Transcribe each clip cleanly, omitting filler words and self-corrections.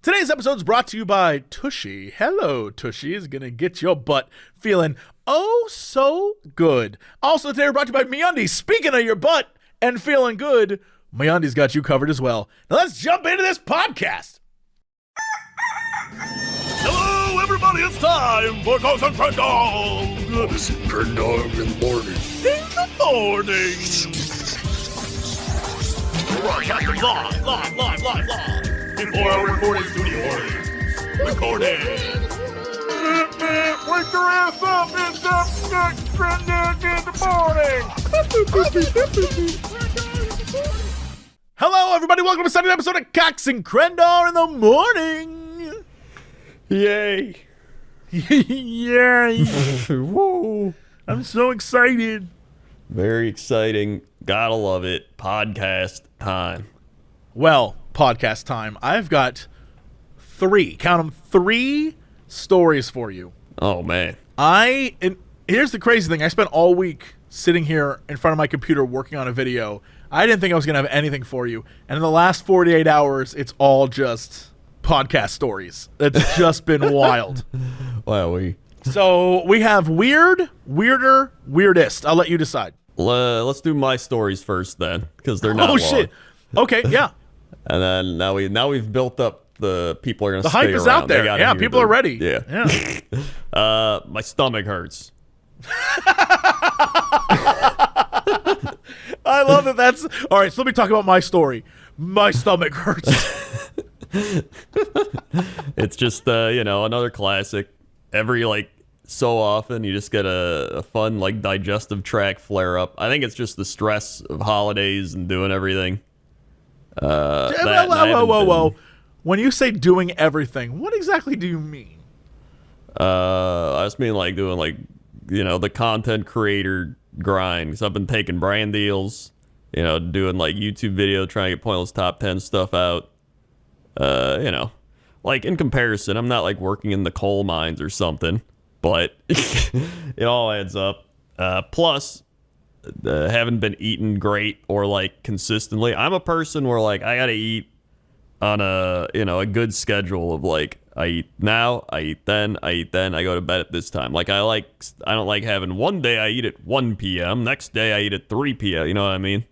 Today's episode is brought to you by Tushy. Hello, Tushy is going to get your butt feeling oh so good. Also today we're brought to you by MeUndies. Speaking of your butt and feeling good, MeUndies got you covered as well. Now let's jump into this podcast. Hello, everybody. It's time for Cousin Crendor. Cousin Crendor in the morning. In the morning. Broadcasting live. Before our recording studio recording. Wake your ass up! It's Crendor in the morning! Hello, everybody. Welcome to a Sunday episode of Cox and Crendor in the morning. Yay! Yay! Whoa! I'm so excited. Very exciting. Gotta love it. Podcast time. Well, podcast time. I've got three stories for you. Oh, man. And here's the crazy thing. I spent all week sitting here in front of my computer working on a video. I didn't think I was going to have anything for you. And in the last 48 hours, it's all just podcast stories. It's just been wild. Wow, So we have weird, weirder, weirdest. I'll let you decide. let's do my stories first then, because they're not Oh, long. shit. Okay, yeah. And then now we've built up the people are gonna The stay hype around. is out there. They gotta Yeah, hear people are ready. Yeah. My stomach hurts. I love it. That's all right. So let me talk about my story. My stomach hurts. It's just another classic. Every so often you just get a fun digestive tract flare up. I think it's just the stress of holidays and doing everything. Whoa. When you say doing everything, what exactly do you mean? I just mean doing the content creator grind. Because I've been taking brand deals, doing YouTube video, trying to get pointless top 10 stuff out. In comparison, I'm not working in the coal mines or something, but it all adds up. Plus, haven't been eating great or consistently. I'm a person where I gotta eat on a good schedule of I eat now, I eat then, I go to bed at this time. I don't like having one day I eat at 1 p.m. next day I eat at 3 p.m. You know what I mean?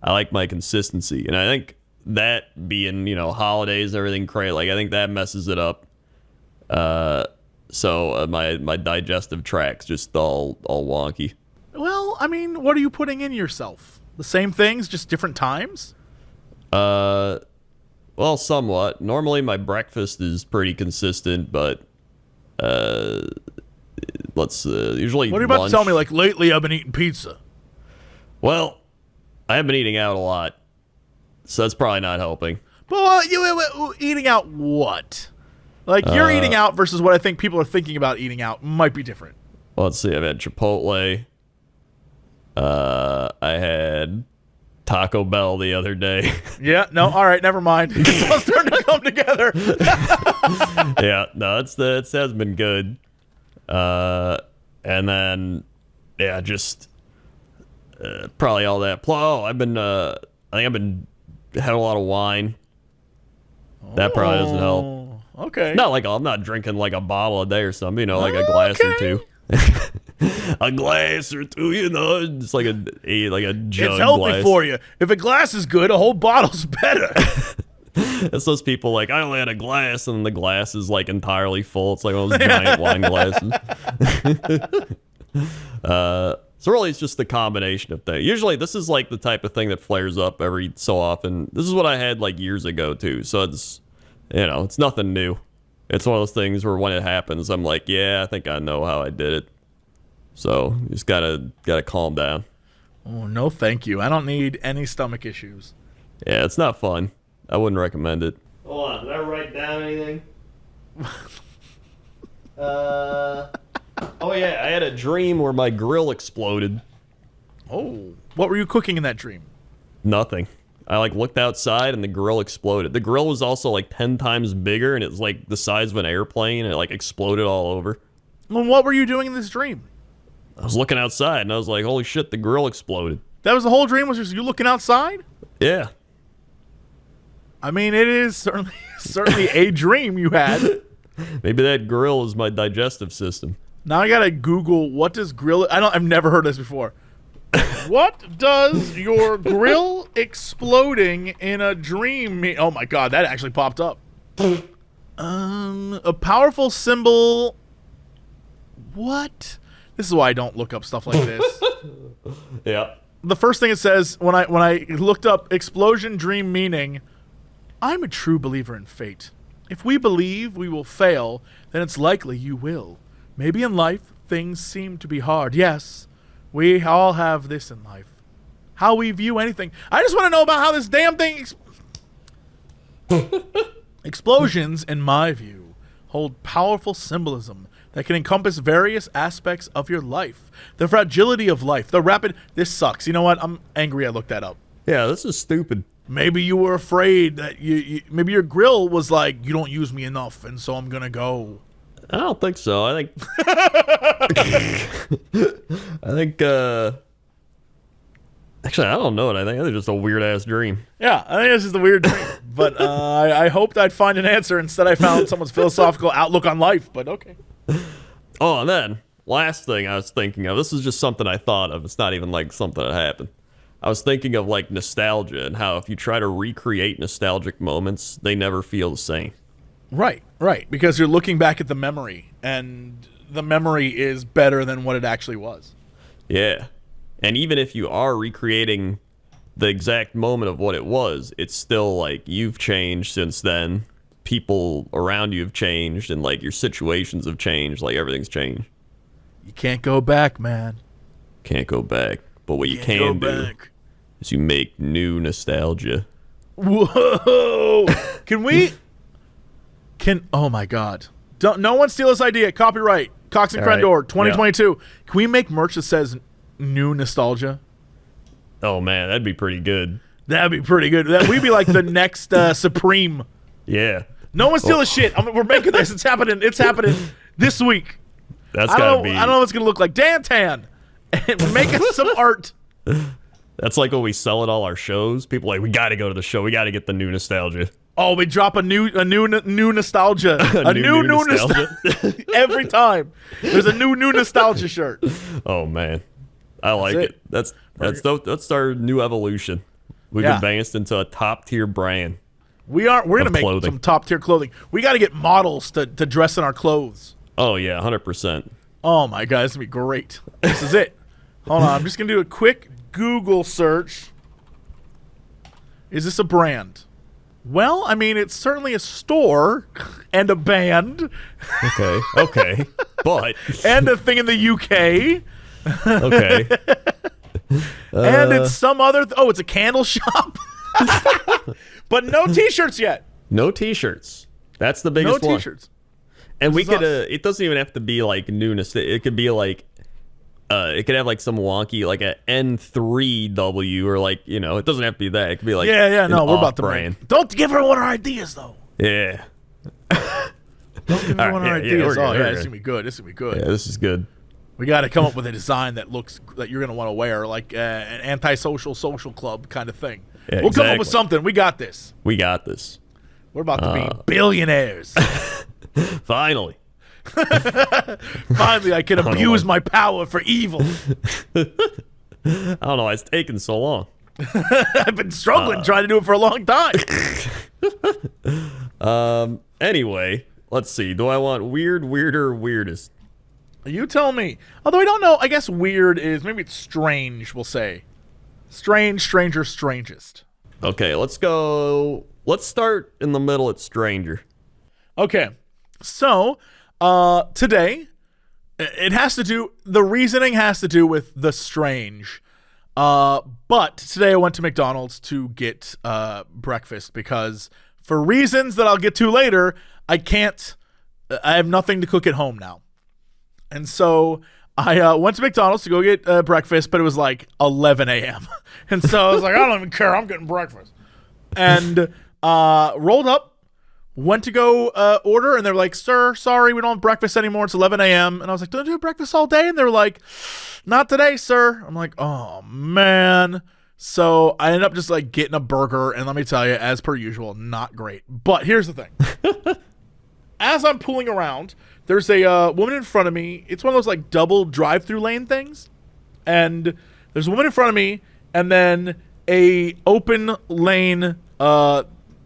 I like my consistency, and I think that being holidays, everything crazy, I think that messes it up. So my digestive tract's just all wonky. Well, I mean, what are you putting in yourself? The same things, just different times? Well, somewhat. Normally my breakfast is pretty consistent, but usually What are you about lunch. to tell me? Lately I've been eating pizza. Well, I have been eating out a lot, so that's probably not helping. But you eating out what? You're eating out versus what I think people are thinking about eating out might be different. Well, let's see. I've had Chipotle. I had Taco Bell the other day. Yeah, no, all right, never mind. It's all starting to come together. Yeah, no, it has been good. And then, yeah, just probably all that. I think I've been had a lot of wine. That probably doesn't help. Okay. Not I'm not drinking a bottle a day or something, a glass or two. A glass or two, it's like a jug. It's healthy glass. for you. If a glass is good, a whole bottle's better. It's those people I only had a glass, and the glass is entirely full. It's one of those giant wine glasses. So really, it's just the combination of things. Usually, this is the type of thing that flares up every so often. This is what I had years ago too. So it's it's nothing new. It's one of those things where when it happens, I'm yeah, I think I know how I did it. So you just gotta calm down. Oh, no, thank you. I don't need any stomach issues. Yeah, it's not fun. I wouldn't recommend it. Hold on, did I write down anything? Oh yeah, I had a dream where my grill exploded. Oh, what were you cooking in that dream? Nothing. I looked outside and the grill exploded. The grill was also 10 times bigger, and it's the size of an airplane, and it exploded all over. Well, what were you doing in this dream? I was looking outside and I was holy shit, the grill exploded. That was the whole dream, was just you looking outside? Yeah. I mean, it is certainly a dream you had. Maybe that grill is my digestive system. Now I gotta Google what does grill. I've never heard this before. What does your grill exploding in a dream mean? Oh my god, that actually popped up. A powerful symbol. What? This is why I don't look up stuff like this. Yeah. The first thing it says when I looked up explosion dream meaning, I'm a true believer in fate. If we believe we will fail, then it's likely you will. Maybe in life things seem to be hard. Yes, we all have this in life. How we view anything. I just want to know about how this damn thing explosions, in my view, hold powerful symbolism that can encompass various aspects of your life. The fragility of life, the rapid... This sucks. You know what? I'm angry I looked that up. Yeah, this is stupid. Maybe you were afraid that maybe your grill was like, you don't use me enough, and so I'm going to go. I don't think so. I think... Actually, I don't know what I think. It's just a weird-ass dream. Yeah, I think this is the weird dream. But I hoped I'd find an answer. Instead, I found someone's philosophical outlook on life, but okay. Oh, and then, last thing I was thinking of, this is just something I thought of. It's not even like something that happened. I was thinking of like nostalgia and how if you try to recreate nostalgic moments, they never feel the same. Right. Because you're looking back at the memory, and the memory is better than what it actually was. Yeah. And even if you are recreating the exact moment of what it was, it's still like you've changed since then. People around you have changed, and like your situations have changed, like everything's changed. You can't go back, man. Can't go back. But what you can do is you make new nostalgia. Whoa! Oh my god. No one steal this idea. Copyright. Cox and Crendor, 2022. Yeah. Can we make merch that says new nostalgia? Oh man, that'd be pretty good. That'd be pretty good. We'd be like the next Supreme. Yeah. No one steal the shit. We're making this. It's happening. It's happening this week. That's gotta be. I don't know what it's gonna look like. Dan, and make us some art. That's like when we sell at all our shows. People are like, we gotta go to the show. We gotta get the new nostalgia. Oh, we drop a new nostalgia. a new nostalgia. Every time. There's a new nostalgia shirt. Oh man. I like it. That's our new evolution. We've advanced into a top tier brand. We're gonna make some top tier clothing. We gotta get models to dress in our clothes. Oh yeah, 100%. Oh my god, this is gonna be great. This is it. Hold on, I'm just gonna do a quick Google search. Is this a brand? Well, I mean, it's certainly a store and a band. Okay. But and a thing in the UK. Okay. And it's some other it's a candle shop. But no t-shirts yet. No t-shirts. That's the biggest one. No t-shirts. And we could it doesn't even have to be like newness. It could be like it could have like some wonky like a N3W or like, you know, it doesn't have to be that. It could be like no, we're about to brand. Don't give everyone our ideas though. Yeah. Don't give everyone our ideas. This is gonna be good. This is gonna be good. Yeah, this is good. We got to come up with a design that you're gonna want to wear, like an antisocial social club kind of thing. Yeah, we'll come up with something. We got this. We're about to be billionaires. Finally. Finally, I can abuse my power for evil. I don't know why it's taken so long. I've been struggling trying to do it for a long time. Anyway, let's see. Do I want weird, weirder, weirdest? You tell me. Although I don't know. I guess weird is maybe it's strange. We'll say strange, stranger, strangest. Okay, let's go. Let's start in the middle at stranger. Okay, so today it has to do. The reasoning has to do with the strange. But today I went to McDonald's to get breakfast because for reasons that I'll get to later, I have nothing to cook at home now. And so I went to McDonald's to go get breakfast, but it was like 11 a.m. And so I was like, I don't even care. I'm getting breakfast. And rolled up, went to go order, and they were like, sir, sorry, we don't have breakfast anymore. It's 11 a.m. And I was like, don't you have breakfast all day? And they were like, not today, sir. I'm like, oh, man. So I ended up just like getting a burger, and let me tell you, as per usual, not great. But here's the thing. As I'm pulling around, there's a woman in front of me. It's one of those like double drive-through lane things. And there's a woman in front of me, and then a open lane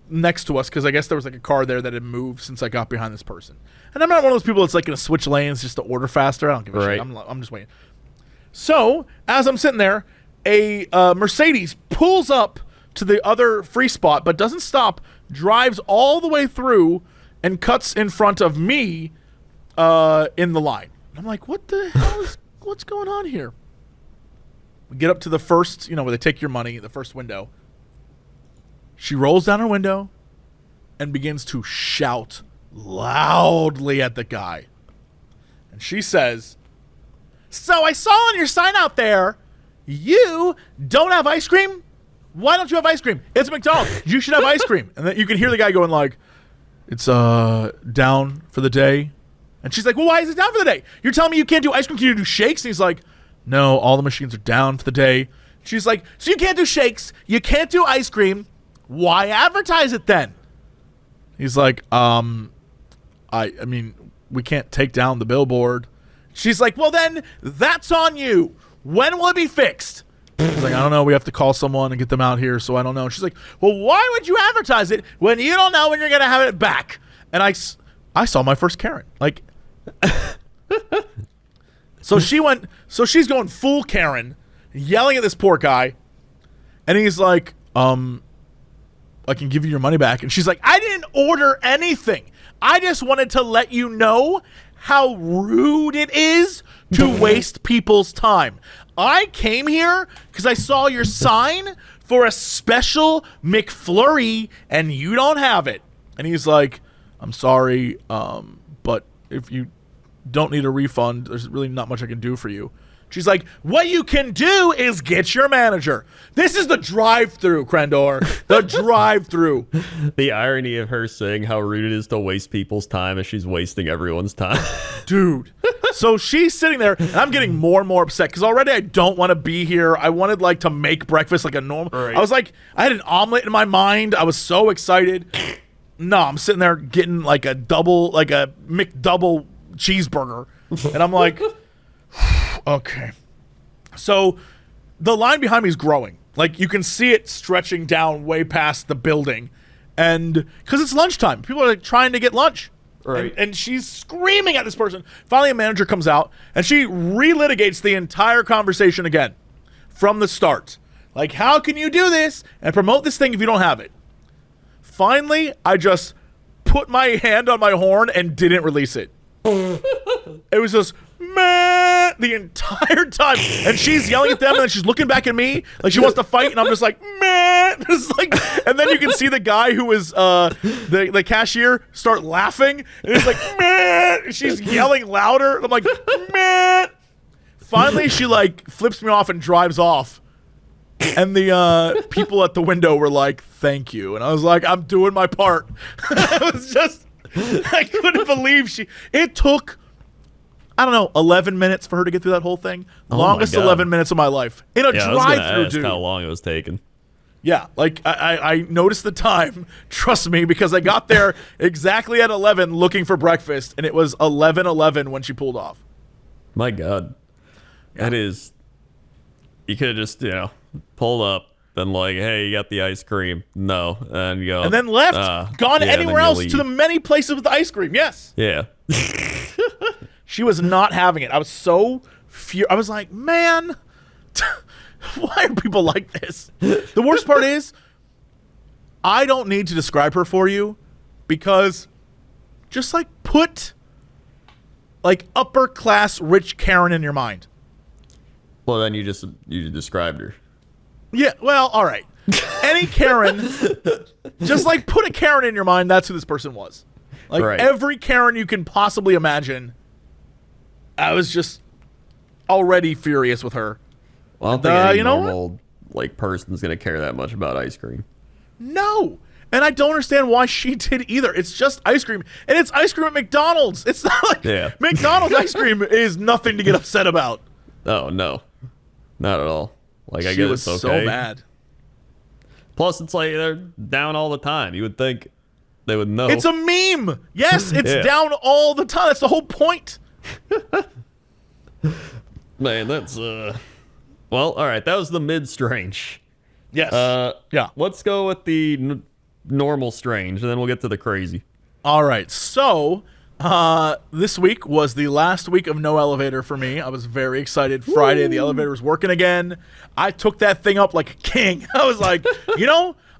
next to us, because I guess there was like a car there that had moved since I got behind this person. And I'm not one of those people that's like going to switch lanes just to order faster. I don't give a shit. I'm just waiting. So as I'm sitting there, a Mercedes pulls up to the other free spot, but doesn't stop, drives all the way through, and cuts in front of me in the line. I'm like, what the hell is, what's going on here? We get up to the first, where they take your money, the first window. She rolls down her window and begins to shout loudly at the guy. And she says, "So I saw on your sign out there, you don't have ice cream? Why don't you have ice cream? It's McDonald's. You should have ice cream." And then you can hear the guy going like, "It's down for the day." And she's like, "Well, why is it down for the day? You're telling me you can't do ice cream? Can you do shakes?" And he's like, "No, all the machines are down for the day." She's like, "So you can't do shakes, you can't do ice cream. Why advertise it then?" He's like, I mean, we can't take down the billboard." She's like, "Well then, that's on you. When will it be fixed?" He's like, "I don't know. We have to call someone and get them out here, so I don't know." She's like, "Well, why would you advertise it when you don't know when you're going to have it back?" And I saw my first Karen. Like, so she's going full Karen, yelling at this poor guy. And he's like, "I can give you your money back." And she's like, "I didn't order anything. I just wanted to let you know how rude it is to waste people's time. I came here because I saw your sign for a special McFlurry, and you don't have it." And he's like, "I'm sorry, but if you don't need a refund, there's really not much I can do for you." She's like, "What you can do is get your manager." This is the drive-through, Crendor. The drive-through. The irony of her saying how rude it is to waste people's time as she's wasting everyone's time. Dude. So she's sitting there, and I'm getting more and more upset because already I don't want to be here. I wanted like to make breakfast like a normal. Right. I was like, I had an omelet in my mind. I was so excited. No, I'm sitting there getting like a McDouble cheeseburger, and I'm like, okay. So the line behind me is growing. Like, you can see it stretching down way past the building, and because it's lunchtime, people are like trying to get lunch. Right. And she's screaming at this person. Finally, a manager comes out, and she relitigates the entire conversation again from the start. Like, how can you do this and promote this thing if you don't have it? Finally, I just put my hand on my horn and didn't release it. It was just, man, the entire time. And she's yelling at them, and then she's looking back at me like she wants to fight, and I'm just like, man. It's like, and then you can see the guy who was the cashier start laughing, and it's like, man. She's yelling louder. I'm like, man. Finally, she like flips me off and drives off. And the people at the window were like, "Thank you." And I was like, I'm doing my part. I was just, I couldn't believe it took, I don't know, 11 minutes for her to get through that whole thing. Longest 11 minutes of my life. In a drive-through, dude. How long it was taking. Yeah, like I noticed the time, trust me, because I got there exactly at 11 looking for breakfast, and it was 11:11 when she pulled off. My God. Yeah. That is, you could have just, pulled up, then like, "Hey, you got the ice cream?" No. And you go. And then left, gone anywhere else to the many places with the ice cream, yes. Yeah. She was not having it. I was so I was like, man, why are people like this? The worst part is, I don't need to describe her for you, because just like put like upper class rich Karen in your mind. Well, then you described her. Yeah, well, all right. Any Karen, just like put a Karen in your mind, that's who this person was. Like every Karen you can possibly imagine. I was just already furious with her. Well, I don't think any normal like person's gonna care that much about ice cream. No. And I don't understand why she did either. It's just ice cream. And it's ice cream at McDonald's. It's not like McDonald's ice cream is nothing to get upset about. Oh, no. Not at all. Like, I She guess was it's so okay. mad. Plus, it's like they're down all the time. You would think they would know. It's a meme. Yes, it's Yeah. down all the time. That's the whole point. Man, that's well, all right. That was the mid strange. Yes. Yeah. Let's go with the normal strange, and then we'll get to the crazy. All right. So, this week was the last week of no elevator for me. I was very excited. Friday, the elevator was working again. I took that thing up like a king. I was like,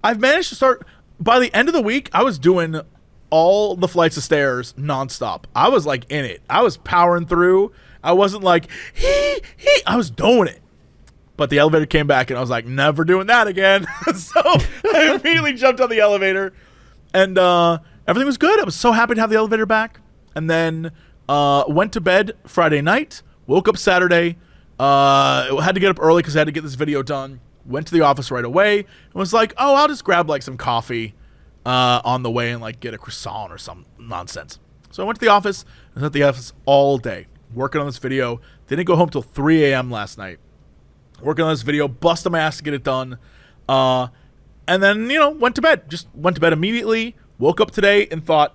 I've managed to start. By the end of the week, I was doing all the flights of stairs nonstop. I was like in it. I was powering through. I wasn't like, I was doing it. But the elevator came back, and I was like, never doing that again. So I immediately jumped on the elevator, and everything was good. I was so happy to have the elevator back. And then went to bed Friday night, woke up Saturday, had to get up early because I had to get this video done. Went to the office right away and was like, oh, I'll just grab like some coffee on the way and like get a croissant or some nonsense. So I went to the office. I was at the office all day working on this video. Didn't go home till 3 a.m. last night. Working on this video, busted my ass to get it done. And then, went to bed. Just went to bed immediately. Woke up today and thought,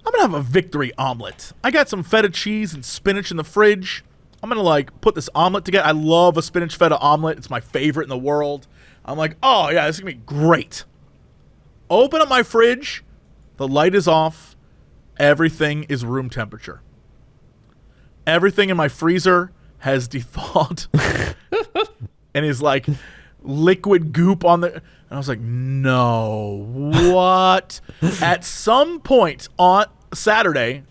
I'm going to have a victory omelet. I got some feta cheese and spinach in the fridge. I'm going to, put this omelet together. I love a spinach feta omelet. It's my favorite in the world. I'm like, oh, yeah, this is going to be great. Open up my fridge. The light is off. Everything is room temperature. Everything in my freezer has thawed and is like liquid goop on the. And I was like, no, what? At some point on Saturday,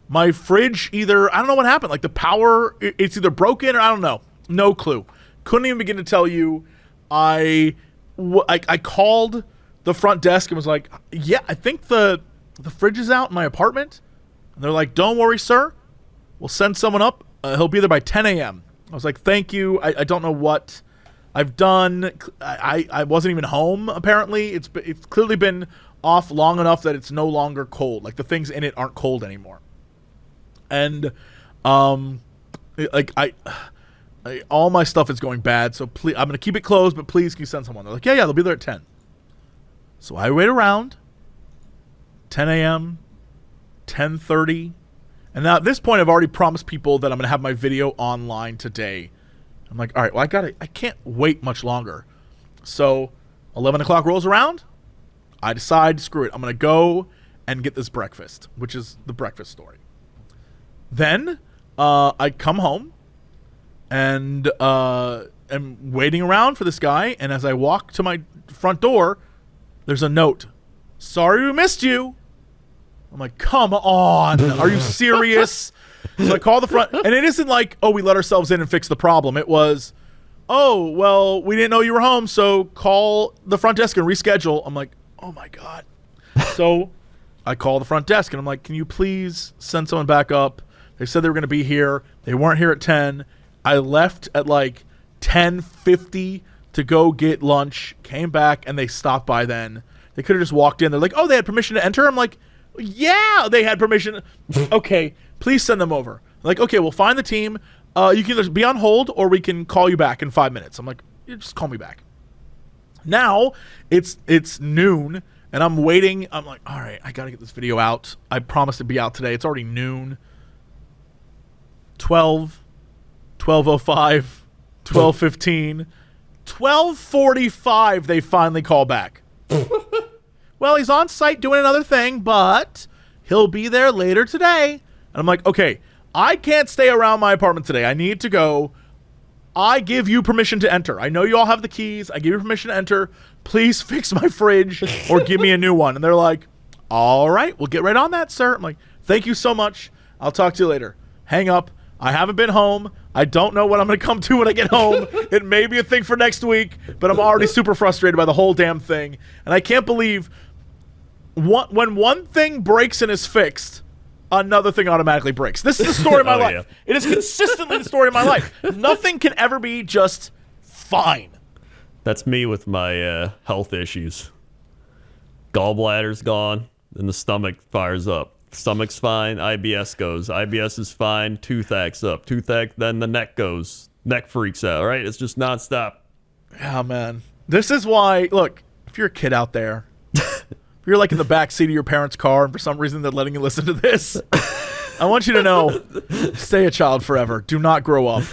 my fridge I don't know what happened. Like the power, it's either broken or I don't know. No clue. Couldn't even begin to tell you. I called the front desk and was like, yeah, I think the fridge is out in my apartment. And they're like, don't worry, sir. We'll send someone up. He'll be there by 10 a.m. I was like, thank you. I don't know what I've done. I wasn't even home, apparently. It's clearly been off long enough that it's no longer cold. Like, the things in it aren't cold anymore. And, all my stuff is going bad, so please, I'm going to keep it closed, but please can you send someone? They're like, yeah, they'll be there at 10. So I wait around. 10 a.m., 10:30. And now at this point, I've already promised people that I'm going to have my video online today. I'm like, all right, well, I can't wait much longer. So 11 o'clock rolls around. I decide, screw it. I'm going to go and get this breakfast, which is the breakfast story. Then I come home and am waiting around for this guy. And as I walk to my front door, there's a note. Sorry we missed you. I'm like, come on. Are you serious? So I call the front, and it isn't like, oh, we let ourselves in and fix the problem. It was, oh, well, we didn't know you were home, so call the front desk and reschedule. I'm like, oh, my God. So I call the front desk, and I'm like, can you please send someone back up? They said they were going to be here. They weren't here at 10. I left at 10:50 to go get lunch, came back, and they stopped by then. They could have just walked in. They're like, oh, they had permission to enter? I'm like, yeah, they had permission. Okay, please send them over. I'm like, okay, we'll find the team. You can either be on hold or we can call you back in 5 minutes. I'm like, yeah, just call me back. Now it's noon and I'm waiting. I'm like, all right, I got to get this video out. I promised to be out today. It's already noon. 12, 12:05, 12:15, 12:45. They finally call back. Well, he's on site doing another thing, but he'll be there later today. And I'm like, okay, I can't stay around my apartment today. I need to go. I give you permission to enter. I know you all have the keys. I give you permission to enter. Please fix my fridge or give me a new one. And they're like, all right, we'll get right on that, sir. I'm like, thank you so much. I'll talk to you later. Hang up. I haven't been home. I don't know what I'm going to come to when I get home. It may be a thing for next week, but I'm already super frustrated by the whole damn thing. And I can't believe when one thing breaks and is fixed, another thing automatically breaks. This is the story of my life. Yeah. It is consistently the story of my life. Nothing can ever be just fine. That's me with my health issues. Gallbladder's gone, then the stomach fires up. Stomach's fine, IBS goes. IBS is fine, tooth acts up. Tooth act, then the neck goes. neck freaks out, right? It's just nonstop. Yeah, man. This is why, look, if you're a kid out there, if you're like in the back seat of your parents' car and for some reason they're letting you listen to this, I want you to know, stay a child forever. Do not grow up.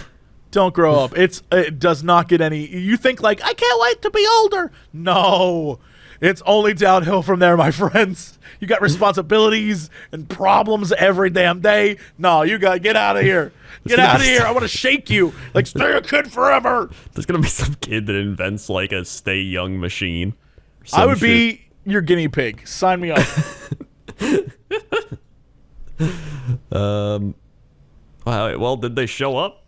Don't grow up. It does not get any, you think like, I can't wait to be older. No. It's only downhill from there, my friends. You got responsibilities and problems every damn day. No, you got to get out of here. Get out of here. I want to shake you. Like, stay a kid forever. There's going to be some kid that invents like a stay young machine. I would be your guinea pig. Sign me up. Well, did they show up?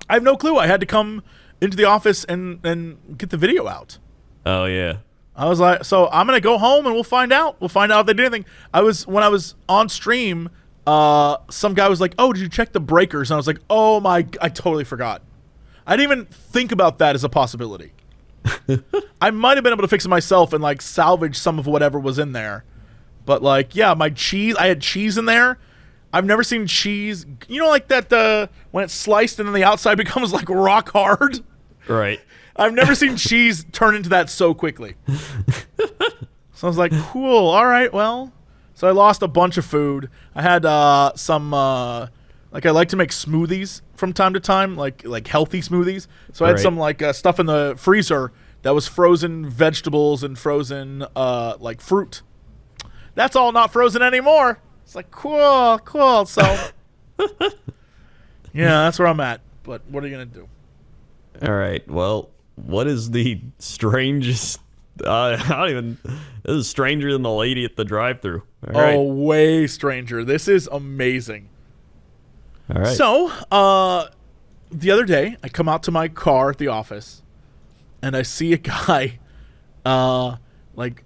I have no clue. I had to come into the office and get the video out. Oh, yeah. I was like, so I'm going to go home and we'll find out. We'll find out if they did anything. When I was on stream, some guy was like, oh, did you check the breakers? And I was like, oh my, I totally forgot. I didn't even think about that as a possibility. I might have been able to fix it myself and like salvage some of whatever was in there. But like, yeah, my cheese, I had cheese in there. I've never seen cheese, you know, like that, when it's sliced and then the outside becomes like rock hard. Right. I've never seen cheese turn into that so quickly. So I was like, cool, all right, well. So I lost a bunch of food. I had some, like I like to make smoothies from time to time, like healthy smoothies. So I had some like stuff in the freezer that was frozen vegetables and frozen like fruit. That's all not frozen anymore. It's like, cool. So, yeah, that's where I'm at. But what are you going to do? All right, well. What is the strangest? I don't even. This is stranger than the lady at the drive-thru. Oh, way stranger. This is amazing. All right. So, the other day, I come out to my car at the office, and I see a guy, like,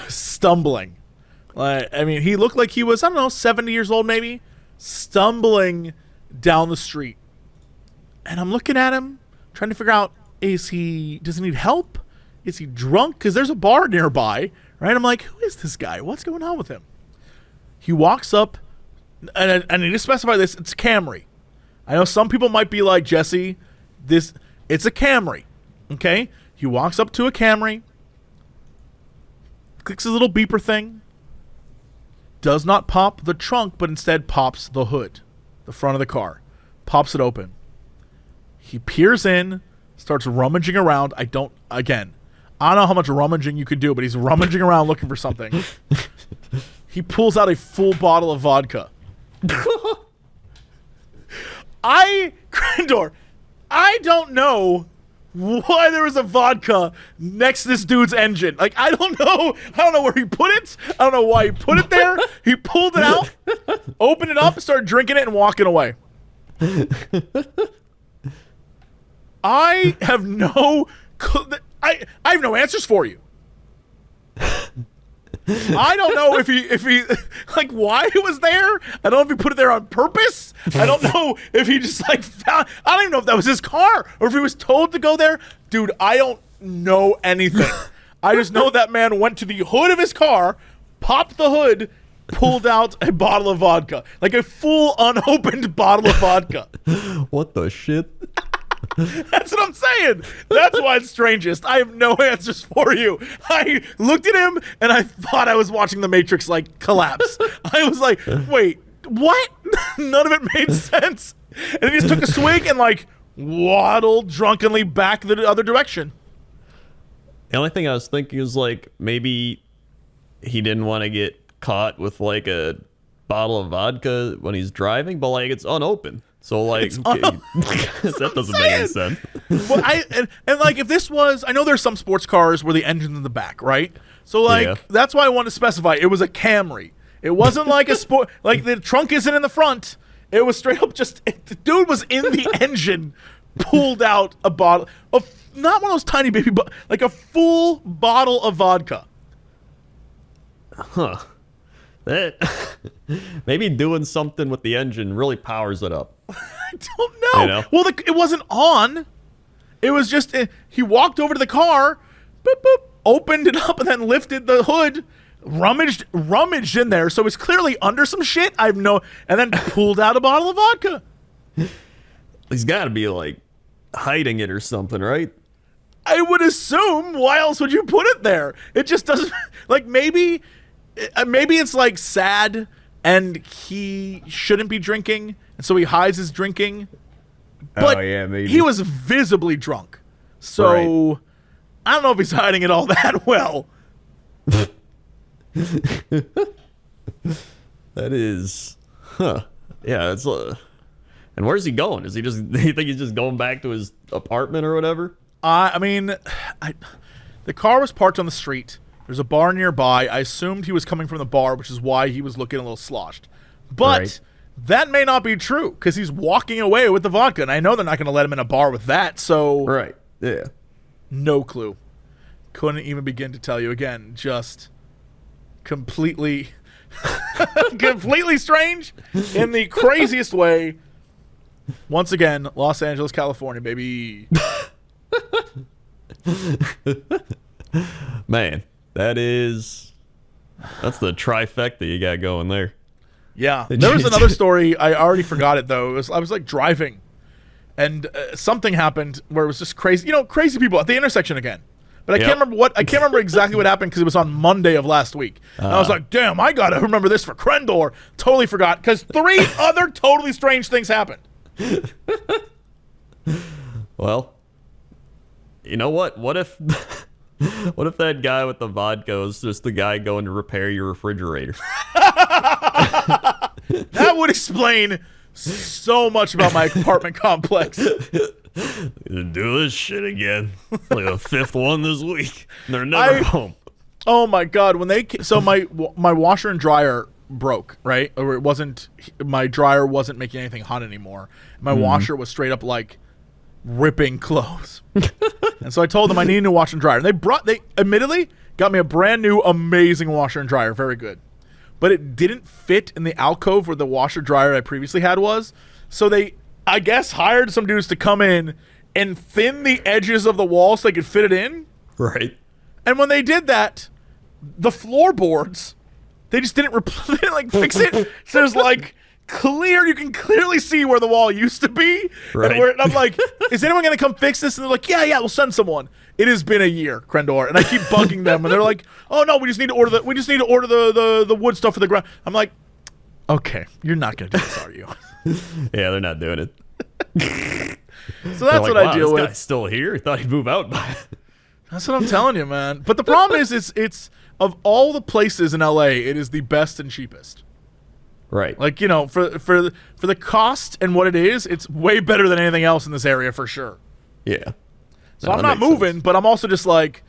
stumbling. Like, I mean, he looked like he was, I don't know, 70 years old maybe, stumbling down the street. And I'm looking at him, trying to figure out, does he need help? Is he drunk? Because there's a bar nearby, right? I'm like, who is this guy? What's going on with him? He walks up, and I need to specify this, it's a Camry. I know some people might be like, Jesse, it's a Camry, okay? He walks up to a Camry, clicks his little beeper thing, does not pop the trunk, but instead pops the hood, the front of the car, pops it open. He peers in, starts rummaging around. I don't know how much rummaging you could do, but he's rummaging around looking for something. He pulls out a full bottle of vodka. Crendor, I don't know why there was a vodka next to this dude's engine. Like, I don't know where he put it. I don't know why he put it there. He pulled it out, opened it up, started drinking it, and walking away. I have no answers for you. I don't know if he like why it was there. I don't know if he put it there on purpose. I don't know if he just like found. I don't even know if that was his car or if he was told to go there. Dude, I don't know anything. I just know that man went to the hood of his car, popped the hood, pulled out a bottle of vodka, like a full unopened bottle of vodka. What the shit? That's what I'm saying. That's why it's strangest. I have no answers for you. I looked at him and I thought I was watching the Matrix like collapse. I was like, wait, what? None of it made sense. And he just took a swig and like waddled drunkenly back the other direction. The only thing I was thinking is like maybe he didn't want to get caught with like a bottle of vodka when he's driving, but like it's unopened. So like that doesn't make any sense. Well, and like if this was, I know there's some sports cars where the engine's in the back, right? So like that's why I wanted to specify it was a Camry. It wasn't like a sport, like the trunk isn't in the front. It was straight up just the dude was in the engine, pulled out a bottle of not one of those tiny baby, but like a full bottle of vodka. Huh. That maybe doing something with the engine really powers it up. I don't know. You know? Well, it wasn't on. It was just he walked over to the car, boop, boop, opened it up, and then lifted the hood, rummaged in there. So it's clearly under some shit. And then pulled out a bottle of vodka. He's got to be like hiding it or something, right? I would assume. Why else would you put it there? It just doesn't. Like maybe it's like sad, and he shouldn't be drinking, and so he hides his drinking. But maybe he was visibly drunk, so Right. I don't know if he's hiding it all that well. That is, yeah. It's and where's he going? Is he just? Do you think he's just going back to his apartment or whatever? I mean, the car was parked on the street. There's a bar nearby. I assumed he was coming from the bar, which is why he was looking a little sloshed. But Right. that may not be true because he's walking away with the vodka, and I know they're not going to let him in a bar with that. So Right. Yeah. no clue. Couldn't even begin to tell you. Again, just completely, completely strange in the craziest way. Once again, Los Angeles, California, baby. Man, that's the trifecta you got going there. Yeah. There was another story. I already forgot it, though. I was like driving, and something happened where it was just crazy. You know, crazy people at the intersection again. But I can't remember exactly what happened because it was on Monday of last week. And I was like, damn, I got to remember this for Crendor. Totally forgot because 3 other totally strange things happened. Well, you know what? What if that guy with the vodka was just the guy going to repair your refrigerator? That would explain so much about my apartment complex. Do this shit again. It's like the 5th one this week. They're never home. Oh my god, when they so my washer and dryer broke, right? Or it wasn't, my dryer wasn't making anything hot anymore. My washer was straight up like ripping clothes. And so I told them I need a new washer and dryer. And they admittedly got me a brand new amazing washer and dryer, very good. But it didn't fit in the alcove where the washer dryer I previously had was. So they, I guess, hired some dudes to come in and thin the edges of the wall so they could fit it in. Right. And when they did that, the floorboards, they just didn't they didn't like fix it. So there's like you can clearly see where the wall used to be. Right. And I'm like, is anyone going to come fix this? And they're like, yeah, we'll send someone. It has been a year, Crendor, and I keep bugging them, and they're like, oh no, we just need to order the wood stuff for the ground. I'm like, okay, you're not going to do this, are you? Yeah, they're not doing it. So that's what I deal this with. guy's still here. I thought he'd move out by That's what I'm telling you, man. But the problem is, it's of all the places in LA, it is the best and cheapest. Right. Like, you know, for the cost and what it is, it's way better than anything else in this area for sure. Yeah. So No, I'm that not makes moving, sense. but I'm also just like,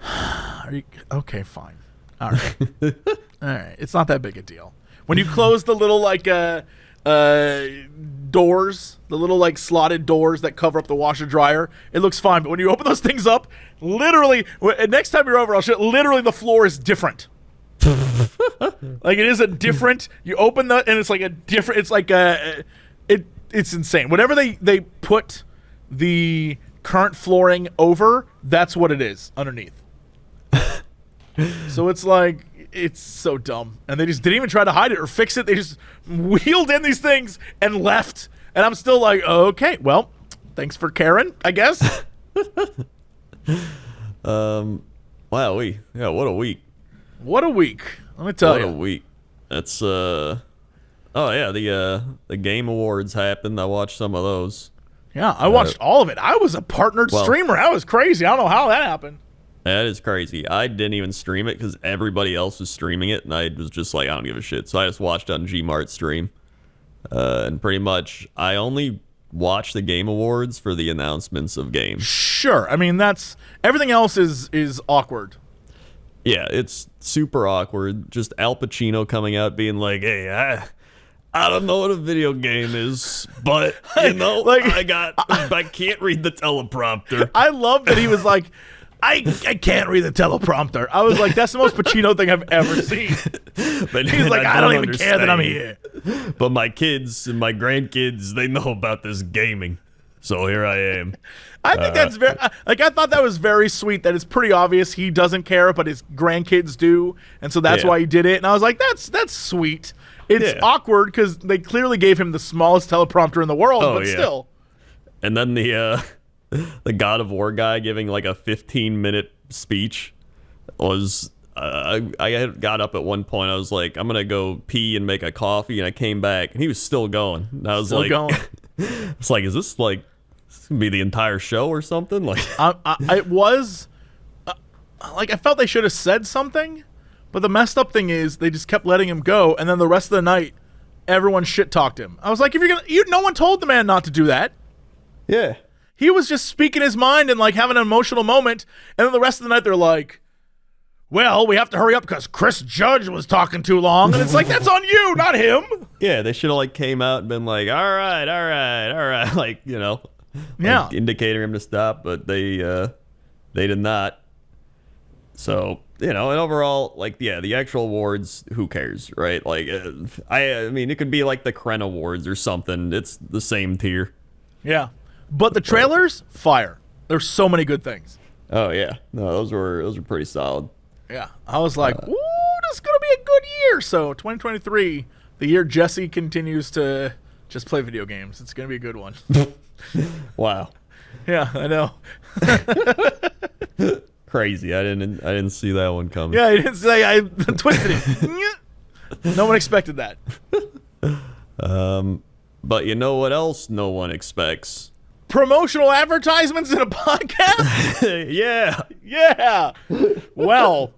are you okay? Fine. All right. All right. It's not that big a deal. When you close the little like doors, the little like slotted doors that cover up the washer dryer, it looks fine. But when you open those things up, literally, next time you're over, I'll show. Literally, the floor is different. Like it is a different. You open the and it's like a different. It's like it's insane. Whatever they put the current flooring over, that's what it is underneath. So it's like, it's so dumb. And they just didn't even try to hide it or fix it. They just wheeled in these things and left. And I'm still like, okay, well, thanks for caring, I guess. Wow, what a week. What a week. Let me tell What a you. week. That's oh yeah, the Game Awards happened. I watched some of those. Yeah, I watched all of it. I was a partnered streamer. That was crazy. I don't know how that happened. That is crazy. I didn't even stream it because everybody else was streaming it, and I was just like, I don't give a shit. So I just watched on Gmart's stream. And pretty much, I only watched the Game Awards for the announcements of games. Sure. I mean, that's everything else is awkward. Yeah, it's super awkward. Just Al Pacino coming out being like, hey, I don't know what a video game is, but, you know, Like, I can't read the teleprompter. I love that he was like, I can't read the teleprompter. I was like, that's the most Pacino thing I've ever seen. But He's like, I don't even care that I'm here. But my kids and my grandkids, they know about this gaming. So here I am. I think that's very, like, I thought that was very sweet that it's pretty obvious he doesn't care, but his grandkids do. And so that's Yeah. why he did it. And I was like, that's sweet. It's Yeah. awkward because they clearly gave him the smallest teleprompter in the world, Oh, but yeah. still. And then the the God of War guy giving like a 15-minute speech was. I had got up at one point. I was like, I'm gonna go pee and make a coffee, and I came back, and he was still going. And I was Still like, going. it's like, is this like this gonna be the entire show or something? Like, It was like I felt they should have said something, but the messed up thing is they just kept letting him go, and then the rest of the night, everyone shit talked him. I was like, if you're gonna, no one told the man not to do that. yeah, He was just speaking his mind and like having an emotional moment, and then the rest of the night they're like, well, we have to hurry up because Chris Judge was talking too long. And it's like, that's on you, not him. yeah. They should have like came out and been like, all right, like, you know, Yeah. like, indicating him to stop, but they did not. So, you know, and overall, like, yeah, the actual awards, who cares, right? Like, I mean, it could be like the Crendor Awards or something. It's the same tier. Yeah. But the trailers, fire. There's so many good things. Oh yeah, no, those were pretty solid. Yeah. I was like, ooh, this is going to be a good year. So 2023, the year Jesse continues to just play video games. It's going to be a good one. Wow, Yeah, I know. crazy. I didn't see that one coming. Yeah, I didn't say I twisted it. No one expected that. But you know what else no one expects? Promotional advertisements in a podcast? Yeah. Yeah. Well,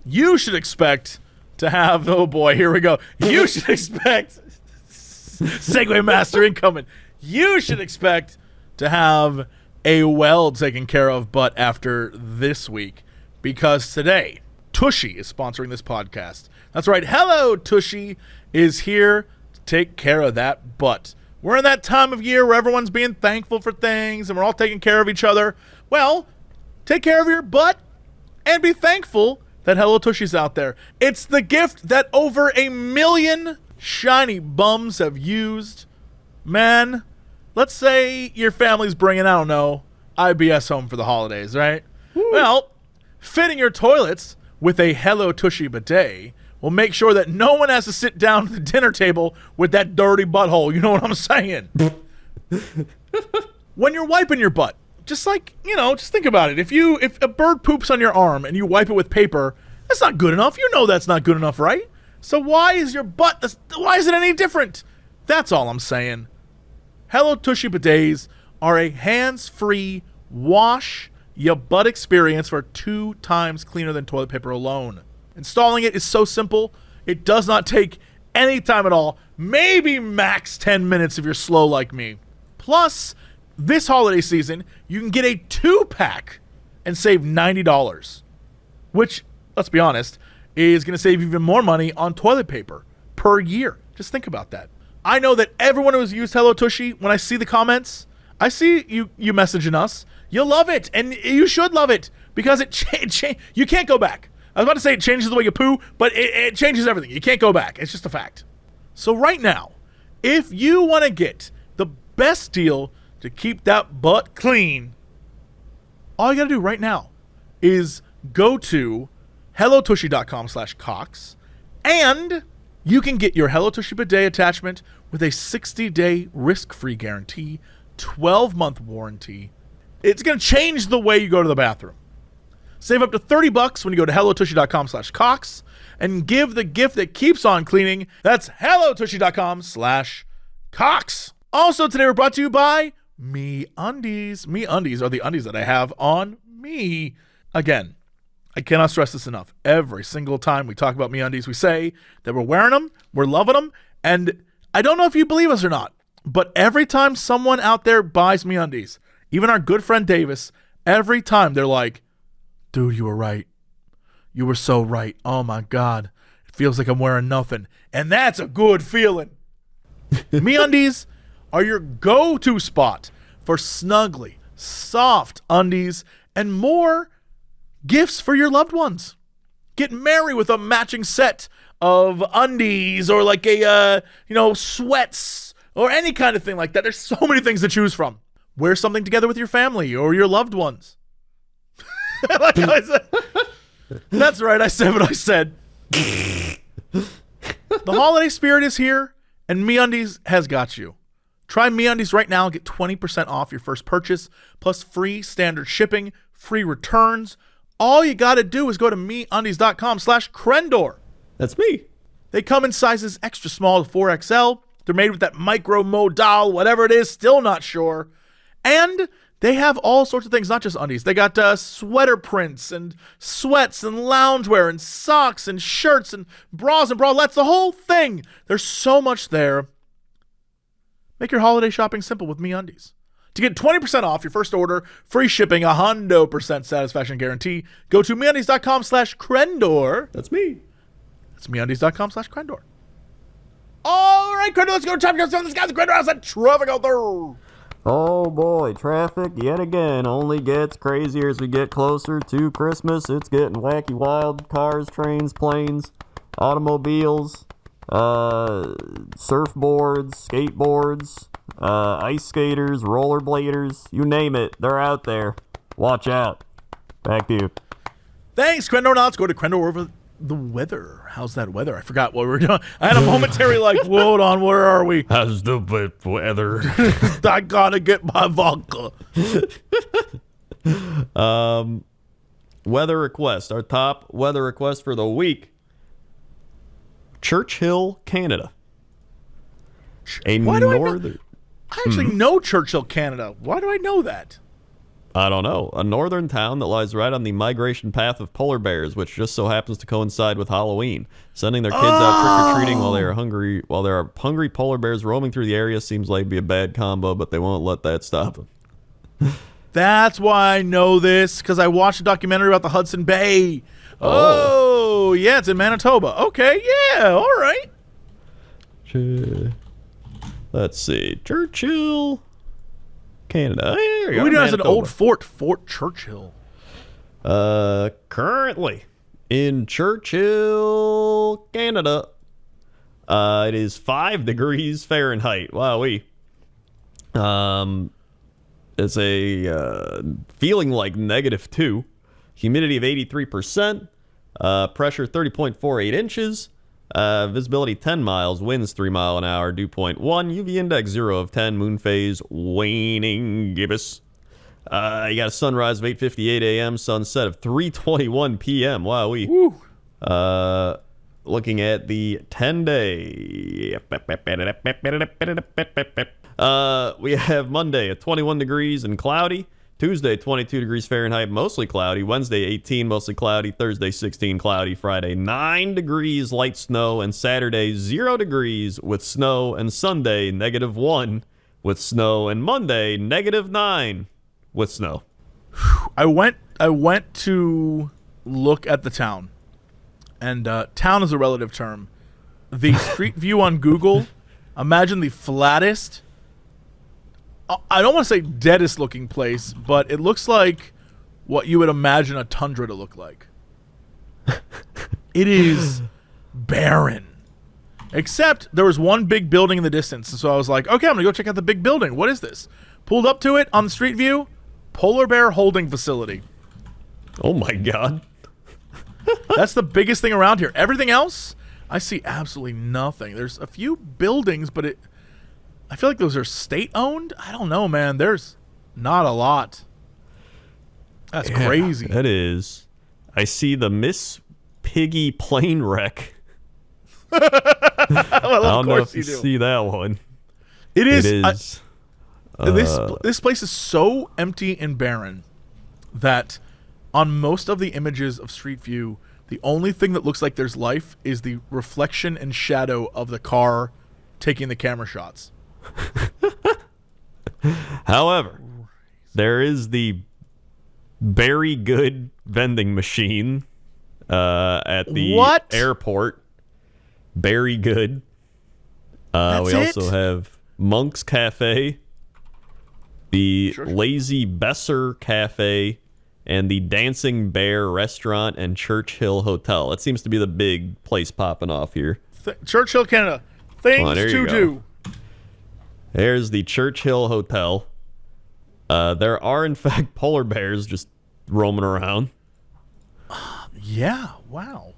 you should expect to have, oh boy, here we go. You should expect, Segway Master incoming. You should expect to have a well taken care of butt after this week, because today, Tushy is sponsoring this podcast. That's right. Hello, Tushy is here to take care of that butt. We're in that time of year where everyone's being thankful for things and we're all taking care of each other. Well, take care of your butt and be thankful that Hello Tushy's out there. It's the gift that over 1 million shiny bums have used. Man, let's say your family's bringing, I don't know, IBS home for the holidays, right? Woo. Well, fitting your toilets with a Hello Tushy bidet will make sure that no one has to sit down at the dinner table with that dirty butthole. You know what I'm saying? When you're wiping your butt, just like, you know, just think about it. If a bird poops on your arm and you wipe it with paper, that's not good enough. You know that's not good enough, right? So why is your butt, why is it any different? That's all I'm saying. Hello Tushy bidets are a hands-free wash your butt experience for 2 times cleaner than toilet paper alone. Installing it is so simple. It does not take any time at all. Maybe max 10 minutes if you're slow like me. Plus, this holiday season, you can get a 2-pack and save $90, which, let's be honest, is going to save even more money on toilet paper per year. Just think about that. I know that everyone who's used Hello Tushy, when I see the comments, I see you messaging us. You'll love it, and you should love it, because you can't go back. I was about to say it changes the way you poo, but it changes everything. You can't go back. It's just a fact. So right now, if you want to get the best deal to keep that butt clean, all you got to do right now is go to hellotushy.com/Cox, and you can get your Hello Tushy bidet attachment with a 60-day risk-free guarantee, 12-month warranty. It's going to change the way you go to the bathroom. Save up to $30 when you go to hellotushy.com/Cox and give the gift that keeps on cleaning. That's hellotushy.com/Cox. Also, today we're brought to you by MeUndies. MeUndies are the undies that I have on me. Again, I cannot stress this enough. Every single time we talk about MeUndies, we say that we're wearing them, we're loving them, and I don't know if you believe us or not, but every time someone out there buys MeUndies, even our good friend Davis, every time they're like, dude, you were right. You were so right. Oh my God. It feels like I'm wearing nothing. And that's a good feeling. MeUndies are your go-to spot for snuggly, soft undies and more gifts for your loved ones. Get merry with a matching set of undies or like a, sweats or any kind of thing like that. There's so many things to choose from. Wear something together with your family or your loved ones. Like I said. That's right, I said what I said. The holiday spirit is here, and MeUndies has got you. Try MeUndies right now and get 20% off your first purchase, plus free standard shipping, free returns. All you got to do is go to MeUndies.com/Crendor. That's me. They come in sizes extra small to 4XL. They're made with that micro modal, whatever it is, still not sure. And they have all sorts of things, not just undies. They got sweater prints and sweats and loungewear and socks and shirts and bras and bralettes, the whole thing. There's so much there. Make your holiday shopping simple with MeUndies. To get 20% off your first order, free shipping, 100% satisfaction guarantee, go to MeUndies.com/Crendor. That's me. That's MeUndies.com/Crendor. All right, Crendor, let's go to Top Gun. This guy's the Crendor. How's that traffic out there? Oh boy, traffic yet again only gets crazier as we get closer to Christmas. It's getting wacky wild. Cars, trains, planes, automobiles, surfboards, skateboards, ice skaters, rollerbladers, you name it, they're out there. Watch out. Back to you. Thanks, Crendor. Now let's go to Crendor over the weather. How's that weather? I forgot what we were doing. I had a momentary hold on, where are we? How's the weather? I gotta get my vodka. Weather request. Our top weather request for the week. Churchill, Canada. Why do I actually know Churchill, Canada. Why do I know that? I don't know. A northern town that lies right on the migration path of polar bears, which just so happens to coincide with Halloween. Sending their kids out trick-or-treating while there are hungry polar bears roaming through the area seems like it'd be a bad combo, but they won't let that stop them. That's why I know this, because I watched a documentary about the Hudson Bay. Oh, yeah, it's in Manitoba. Okay, yeah, all right. Let's see. Churchill, Canada. Here we We go. know it's an old fort, Fort Churchill. Currently in Churchill, Canada, it is 5 degrees Fahrenheit. Wowee. It's a feeling like -2. Humidity of 83%. Pressure 30.48 inches. Visibility 10 miles. Winds 3 mile an hour. Dew point 1. UV index 0 of 10. Moon phase waning gibbous. You got a sunrise of 8:58 a.m. Sunset of 3:21 p.m. Wowee. Woo. Looking at the 10-day. We have Monday at 21 degrees and cloudy. Tuesday, 22 degrees Fahrenheit, mostly cloudy. Wednesday, 18, mostly cloudy. Thursday, 16, cloudy. Friday, 9 degrees, light snow. And Saturday, 0 degrees with snow. And Sunday, -1 with snow. And Monday, -9 with snow. I went to look at the town. And town is a relative term. The street view on Google, imagine the flattest, I don't want to say deadest looking place, but it looks like what you would imagine a tundra to look like. It is barren. Except there was one big building in the distance. And so I was like, okay, I'm going to go check out the big building. What is this? Pulled up to it on the street view. Polar bear holding facility. Oh my God. That's the biggest thing around here. Everything else, I see absolutely nothing. There's a few buildings, but I feel like those are state-owned. I don't know, man. There's not a lot. That's crazy. That is. I see the Miss Piggy plane wreck. Well, I don't know if you do. see that one. It is. It is. This place is so empty and barren that on most of the images of Street View, the only thing that looks like there's life is the reflection and shadow of the car taking the camera shots. However, there is the very good vending machine at the airport. Very good. We also have Monk's Cafe, the Lazy Besser Cafe, and the Dancing Bear Restaurant and Churchill Hotel. That seems to be the big place popping off here. Churchill, Canada. Things to do. There's the Churchill Hotel. There are, in fact, polar bears just roaming around. Yeah, wow.